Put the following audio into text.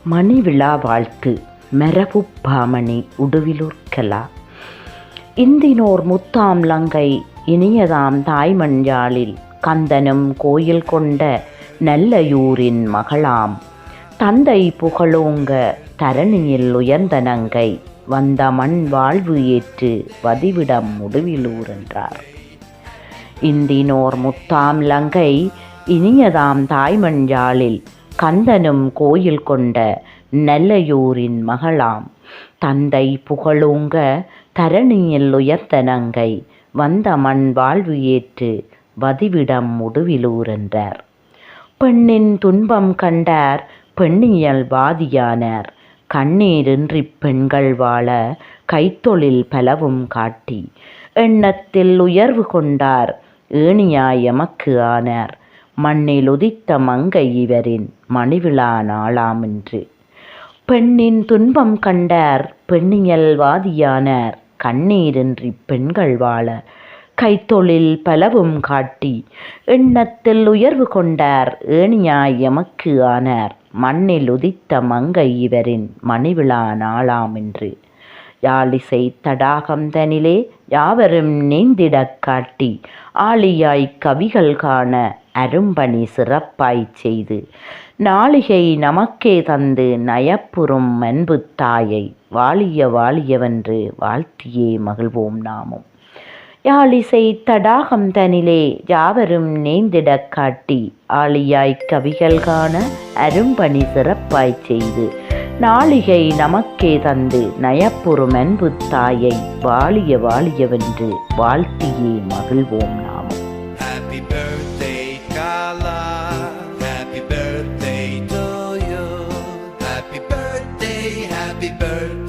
மணிவிழா வாழ்த்து மரபு பாமணி உடுவிலூர்கலா இந்தினோர் முத்தாம் லங்கை இனியதாம் தாய்மண் யாழில் கந்தனும் கோயில் கொண்ட நல்லயூரின் மகளாம் தந்தை புகழோங்க தரணியில் உயர்ந்த நங்கை வந்த மண் வாழ்வு ஏற்று வதிவிடம் உடுவிலூர் என்றார். இந்தினோர் முத்தாம் லங்கை இனியதாம் தாய்மண் யாழில் கந்தனும் கோயில் கொண்ட நல்லயூரின் மகளாம் தந்தை புகழோங்க தரணியில் உயர்ந்த நங்கை வந்த மண் வாழ்வு ஏற்று வதிவிடம் உடுவிலூர் என்றார். பெண்ணின் துன்பம் கண்டார் பெண்ணியல் வாதியானார் கண்ணீரின்றி பெண்கள் வாழ கைத்தொழில் பலவும் காட்டி எண்ணத்தில் உயர்வு கொண்டார் ஏணியாய் எமக்கு ஆனார் மண்ணில் உதித்த மங்கை இவரின் மணிவிழா நாளாம் என்று. பெண்ணின் துன்பம் கண்டார் பெண்ணியல் வாதியானார் கண்ணீரின்றி பெண்கள் வாழ கைத்தொழில் பலவும் காட்டி எண்ணத்தில் உயர்வு கொண்டார் ஏணியாய் எமக்கு ஆனார் மண்ணில் உதித்த மங்கை இவரின் மணிவிழா நாளாம் என்று. யாழிசை தடாகம் தனிலே யாவரும் நீந்திடக் காட்டி ஆழியாய் கவிகள் காண அரும்பணி சிறப்பாய்ச் செய்து நாளிகை நமக்கே தந்து நயப்புறும் அன்பு தாயை வாழிய வாழியவென்று வாழ்த்தியே மகிழ்வோம் நாமும். யாழிசை தடாகம் தனிலே யாவரும் நீந்திடக் காட்டி ஆழியாய் கவிகள் காண அரும்பணி சிறப்பாய்ச் செய்து நாளிகை நமக்கே தந்து நயப்புறும் அன்பு தாயை வாழிய வாழியவென்று வாழ்த்தியே மகிழ்வோம் நாமும். Happy birthday Kala, happy birthday to you, happy birthday, happy birthday.